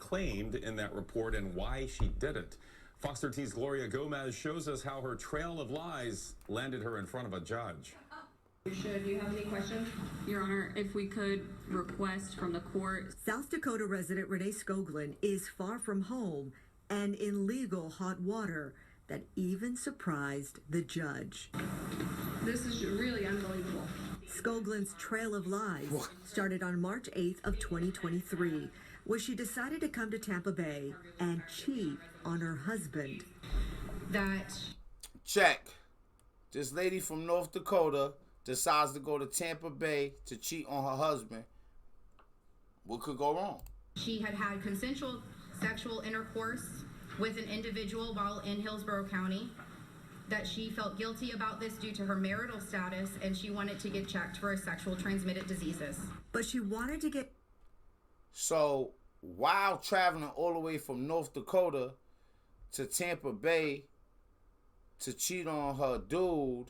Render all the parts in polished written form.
claimed in that report and why she did it. Fox 13's Gloria Gomez shows us how her trail of lies landed her in front of a judge. Do you have any questions? Your Honor, if we could request from the court. South Dakota resident Renee Skoglund is far from home and in legal hot water that even surprised the judge. This is really unbelievable. Skoglund's trail of lies started on March 8th of 2023, where she decided to come to Tampa Bay and cheat on her husband. Check. This lady from North Dakota decides to go to Tampa Bay to cheat on her husband. What could go wrong? She had had consensual sexual intercourse with an individual while in Hillsborough County, that she felt guilty about this due to her marital status, and she wanted to get checked for sexual transmitted diseases. But she wanted to get... So, while traveling all the way from North Dakota to Tampa Bay to cheat on her dude,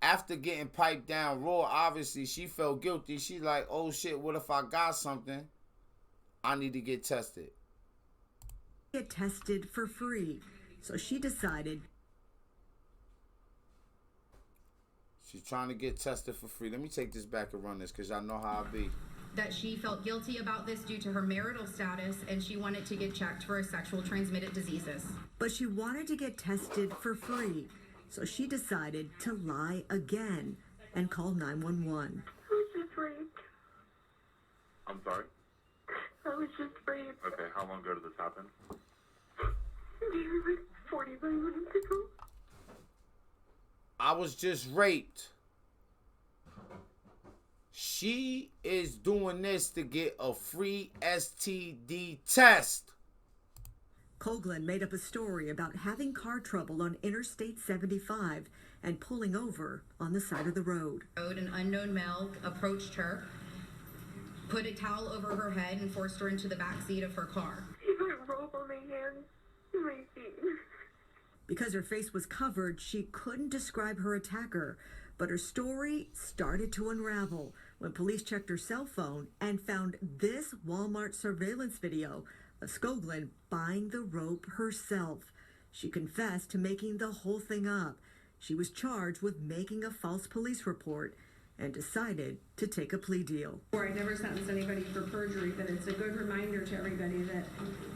after getting piped down raw, obviously she felt guilty. She's like, oh shit, what if I got something? I need to get tested. Get tested for free. So she decided. She's trying to get tested for free. Let me take this back and run this because y'all know how I be. That she felt guilty about this due to her marital status, and she wanted to get checked for sexual transmitted diseases. But she wanted to get tested for free. So she decided to lie again and call 911. I was just raped. I'm sorry? I was just raped. Okay, how long ago did this happen? Maybe like 45 minutes ago. I was just raped. She is doing this to get a free STD test. Skoglund made up a story about having car trouble on Interstate 75 and pulling over on the side of the road. An unknown male approached her, put a towel over her head, and forced her into the back seat of her car. He put a rope on my hands and my feet. Because her face was covered, she couldn't describe her attacker, but her story started to unravel when police checked her cell phone and found this Walmart surveillance video of Skoglund buying the rope herself. She confessed to making the whole thing up. She was charged with making a false police report and decided to take a plea deal. I never sentence anybody for perjury, but it's a good reminder to everybody that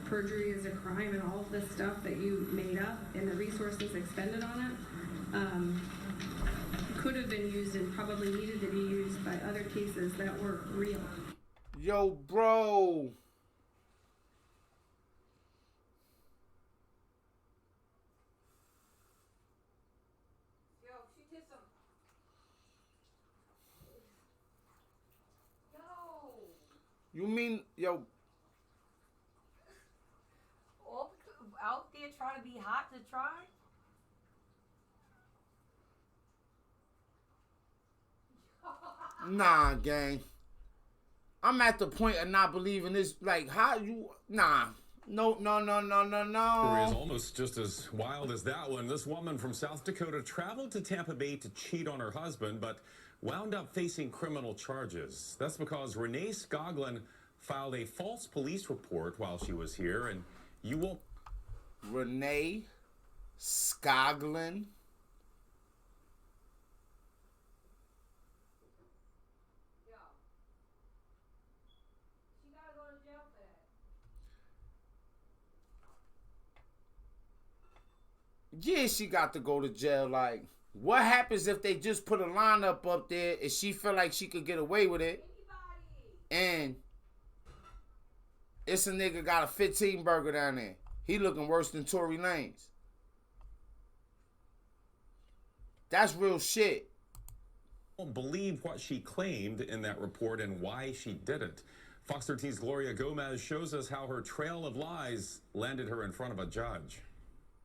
perjury is a crime, and all of this stuff that you made up and the resources expended on it could have been used and probably needed to be used by other cases that were real. Yo, bro. You mean, yo. Out there trying to be hot to try? Nah, gang. I'm at the point of not believing this. Like, how you. Nah. No. Story is almost just as wild as that one. This woman from South Dakota traveled to Tampa Bay to cheat on her husband, but wound up facing criminal charges. That's because Renee Skoglund filed a false police report while she was here, and you will... Renee Skoglund? She gotta go to jail for that. Yeah, she got to go to jail. Like, what happens if they just put a lineup up there and she feel like she could get away with it? And it's a nigga got a 15 burger down there. He looking worse than Tory Lanez. That's real shit. Don't believe what she claimed in that report and why she did it. Fox 13's Gloria Gomez shows us how her trail of lies landed her in front of a judge.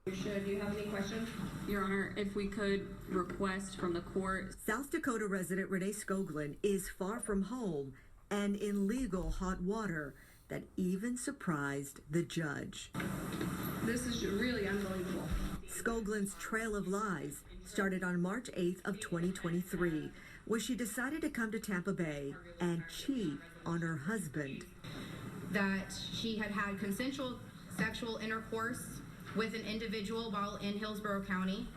Do you have any questions? Your Honor, if we could request from the court. South Dakota resident Renee Skoglund is far from home and in legal hot water that even surprised the judge. This is really unbelievable. Skoglund's trail of lies started on March 8th of 2023, where she decided to come to Tampa Bay and cheat on her husband. that she had had consensual sexual intercourse with an individual while in Hillsborough County,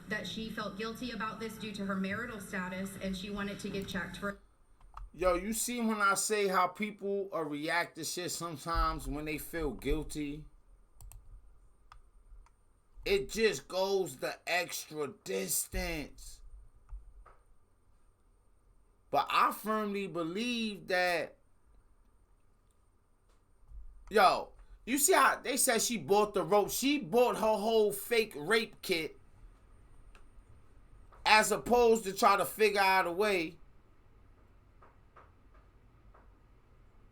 that she felt guilty about this due to her marital status, and she wanted to get checked for. Yo, you see when I say how people react to shit sometimes when they feel guilty? It just goes the extra distance. But I firmly believe that, yo, you see how they said she bought the rope? She bought her whole fake rape kit as opposed to try to figure out a way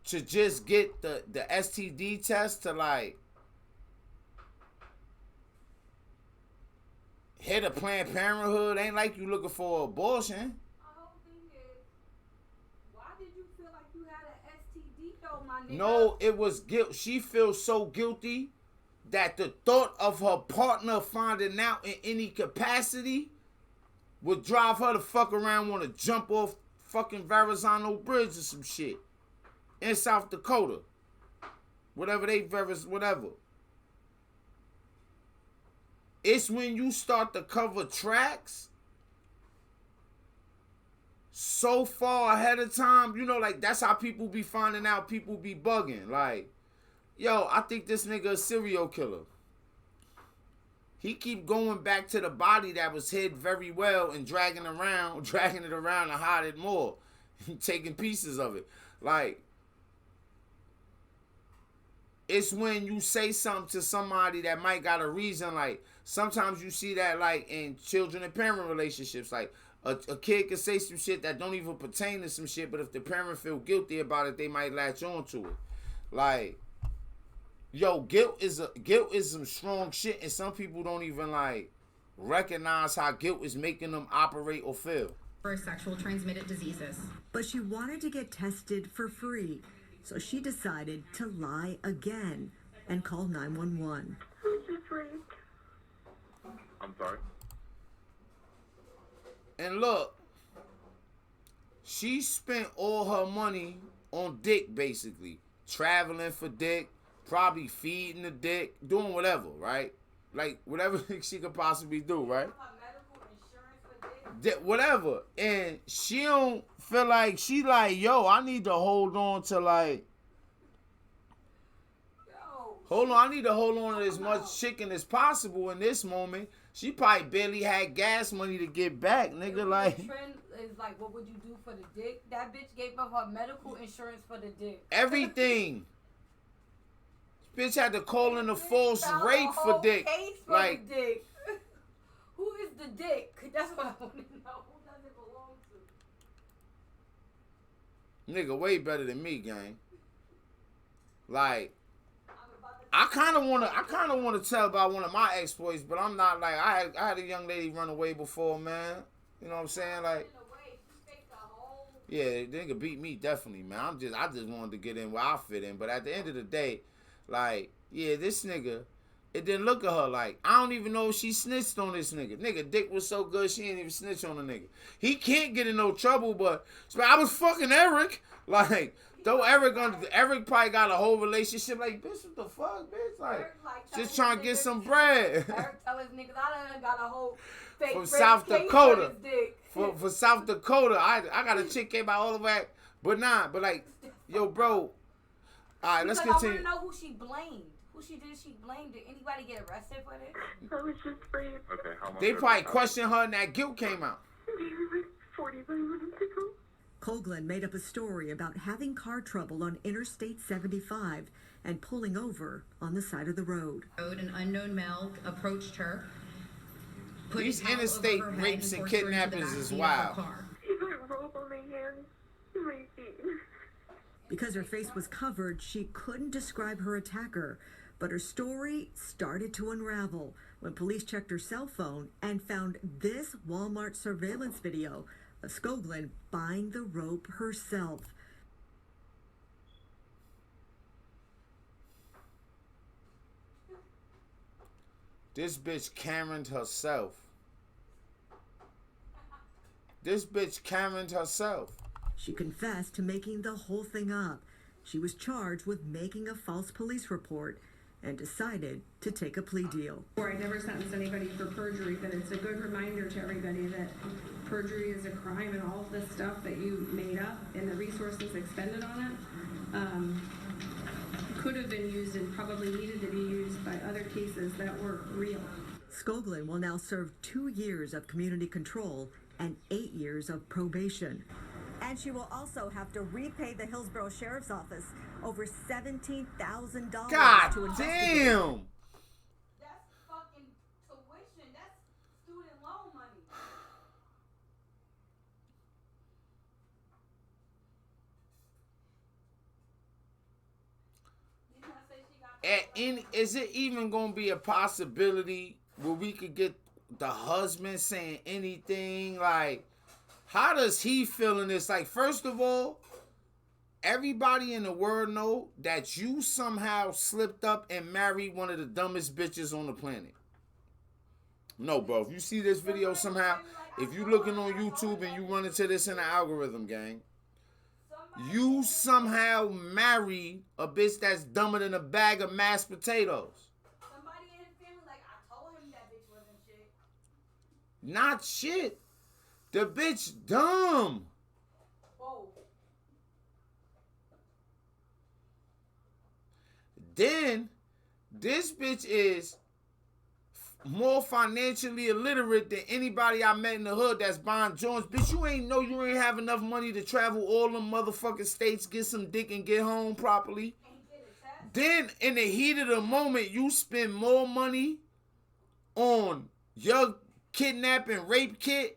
to just get the STD test to like hit a Planned Parenthood. Ain't like you looking for abortion. My whole thing is, why did you feel like you had an STD though, my nigga? No, it was guilt. She feels so guilty that the thought of her partner finding out in any capacity would drive her to fuck around, want to jump off fucking Verrazano Bridge or some shit in South Dakota. Whatever. It's when you start to cover tracks so far ahead of time, you know, like that's how people be finding out people be bugging. Like, yo, I think this nigga a serial killer. He keep going back to the body that was hid very well and dragging it around to hide it more, taking pieces of it. Like, it's when you say something to somebody that might got a reason. Like, sometimes you see that like in children and parent relationships. Like, a kid can say some shit that don't even pertain to some shit, but if the parent feel guilty about it, they might latch on to it. Like, yo, guilt is some strong shit, and some people don't even like recognize how guilt is making them operate or feel. For sexual transmitted diseases. But she wanted to get tested for free, so she decided to lie again and call 911. I was just raped. I'm sorry. And look, she spent all her money on dick, basically. Traveling for dick, probably feeding the dick, doing whatever, right? Like, whatever she could possibly do, right? Whatever. And she don't feel like, she like, yo, I need to hold on to like, I need to hold on to as much chicken as possible in this moment. She probably barely had gas money to get back, nigga. Like, the trend is like, what would you do for the dick? That bitch gave up her medical insurance for the dick. everything. Bitch had to call in a false rape for dick. Like, the dick. Who is the dick? That's what I want to know. Who does it belong to? nigga, way better than me, gang. Like, I kind of want to tell about one of my exploits, but I'm not like, I had a young lady run away before, man. You know what I'm saying? Like, yeah, they nigga beat me definitely, man. I just wanted to get in where I fit in, but at the end of the day, like, yeah, this nigga, it didn't look at her like, I don't even know if she snitched on this nigga. Nigga, dick was so good, she ain't even snitch on the nigga. He can't get in no trouble, but I was fucking Eric. Like, though Eric probably got a whole relationship. Like, bitch, what the fuck, bitch? Like just trying to get some bread. Eric tell his niggas, I done got a whole fake From South Dakota. For For South Dakota, I got a chick came out all the way, but like, yo, bro. All right, let's continue. I want to know who she blamed. Who she blamed. Did anybody get arrested for this? I was just raped. Okay, how long? They probably questioned her and that guilt came out. Maybe like 45 minutes ago. Colglen made up a story about having car trouble on Interstate 75 and pulling over on the side of the road. An unknown male approached her. These interstate rapes and kidnappings is wild. He put a rope on my hands and my feet. Because her face was covered, she couldn't describe her attacker, but her story started to unravel when police checked her cell phone and found this Walmart surveillance video of Colglen buying the rope herself. This bitch Karen'd herself. This bitch Karen'd herself. She confessed to making the whole thing up She was charged with making a false police report and decided to take a plea deal. Or I never sentenced anybody for perjury, but it's a good reminder to everybody that perjury is a crime, and all of the stuff that you made up and the resources expended on it could have been used and probably needed to be used by other cases that were real. Skoglund will now serve 2 years of community control and 8 years of probation. And she will also have to repay the Hillsborough Sheriff's Office over $17,000 God to investigate. damn. That's fucking tuition. That's student loan money. Didn't I say she got Is it even gonna be a possibility where we could get the husband saying anything? Like, how does he feel in this? Like, first of all, everybody in the world know that you somehow slipped up and married one of the dumbest bitches on the planet. No, bro. If you see this video somehow, if you looking on YouTube and you run into this in the algorithm, gang, you somehow marry a bitch that's dumber than a bag of mashed potatoes. somebody in his family like, I told him that bitch wasn't shit. Not shit. The bitch dumb. Whoa. Then this bitch is more financially illiterate than anybody I met in the hood that's buying joints. Bitch, you ain't know you ain't have enough money to travel all them motherfucking states, get some dick and get home properly. Then in the heat of the moment, you spend more money on your kidnap and rape kit.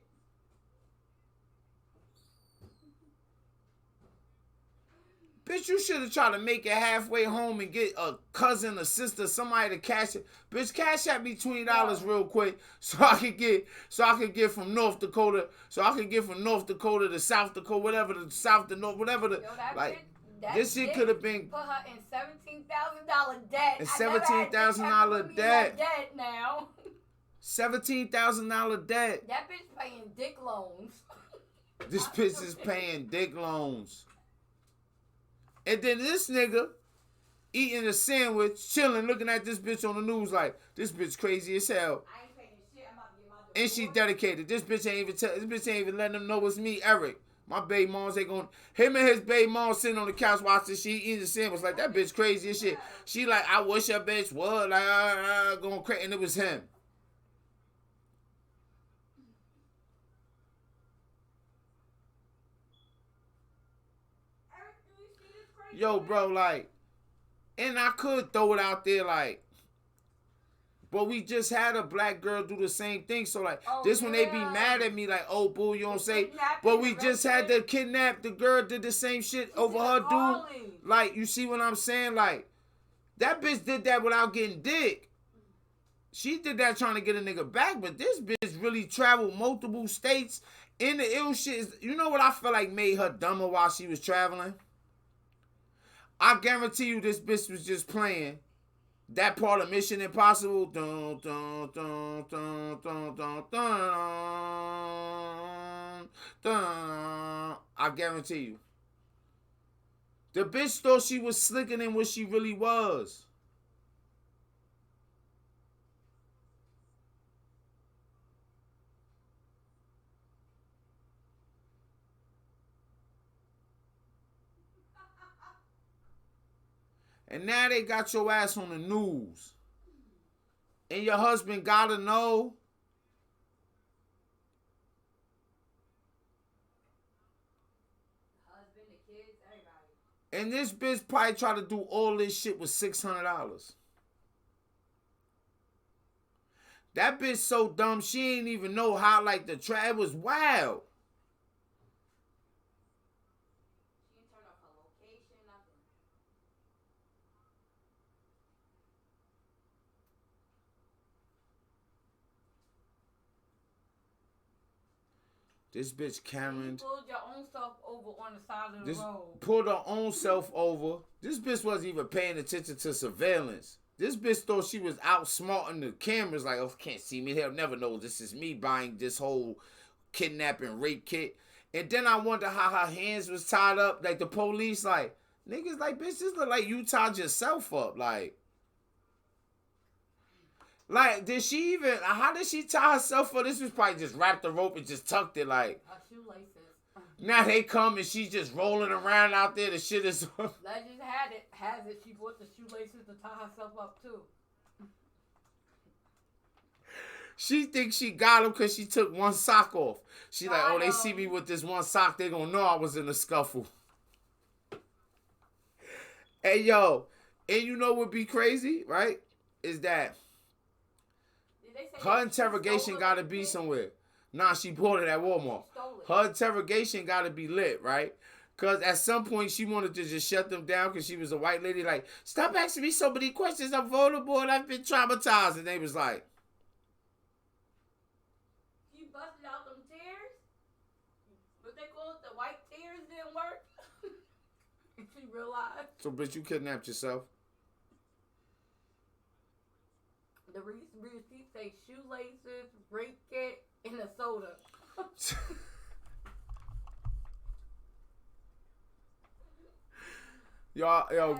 Bitch, you should have tried to make it halfway home and get a cousin, a sister, somebody to cash it. Bitch, cash at me $20 real quick so I could get from North Dakota, to South Dakota, whatever the South to North, whatever the this shit could have been Put her in $17,000 debt. in $17,000 debt. Debt now. $17,000 debt. That bitch paying dick loans. This bitch is paying dick loans. And then this nigga eating a sandwich, chilling, looking at this bitch on the news like, this bitch crazy as hell. I ain't paying shit. I'm about to get my divorce. And she dedicated. This bitch ain't even letting them know it's me, Eric. My baby moms ain't gonna. Him and his baby mom sitting on the couch watching she eating the sandwich like, that bitch crazy as shit. She like, I wish your bitch would. Like, going crazy. And it was him. Eric, do you see this crazy Yo, shit? bro, like, and I could throw it out there, like, but we just had a black girl do the same thing. So, like, Oh, this when they be yeah. mad at me, like, oh, boo, you don't say. Kidnapping But we the just had to kidnap the girl, did the same shit over her dude. Harley. Like, you see what I'm saying? Like, that bitch did that without getting dick. She did that trying to get a nigga back, but this bitch really traveled multiple states. In the ill shit, you know what I feel like made her dumber while she was traveling? I guarantee you this bitch was just playing that part of Mission Impossible. Dun, dun, dun, dun, dun, dun, dun, dun. I guarantee you. The bitch thought she was slicker than what she really was. And now they got your ass on the news. And your husband gotta know. Husband, the kids, everybody. And this bitch probably tried to do all this shit with $600. That bitch so dumb, she ain't even know how, like, the it was wild. She didn't turn off her location, nothing. This bitch Karen You pulled your own self over on the side of the road. pulled her own self over. This bitch wasn't even paying attention to surveillance. This bitch thought she was outsmarting the cameras. Like, oh, can't see me. They'll never know this is me buying this whole kidnapping rape kit. And then I wonder how her hands was tied up. Like, the police, like, Niggas like, bitch, this look like you tied yourself up. Like, did she even, how did she tie herself up? This was probably just wrapped the rope and just tucked it like. Her shoelaces. Now they come and she's just rolling around out there. The shit is. Legend has it. She bought the shoelaces to tie herself up too. She thinks she got him because she took one sock off. She like, oh, they see me with this one sock, they gonna know I was in a scuffle. Hey, yo, and you know what be crazy, right? Is that her interrogation gotta be somewhere. Nah, she bought it at Walmart. Her interrogation gotta be lit, right? Because at some point she wanted to just shut them down because she was a white lady. Like, stop asking me so many questions. I'm vulnerable and I've been traumatized. And they was like, She busted out them tears. What they call it, the white tears didn't work. And she realized so bitch, you kidnapped yourself. the receipt say shoelaces, rape kit, and a soda. Yo,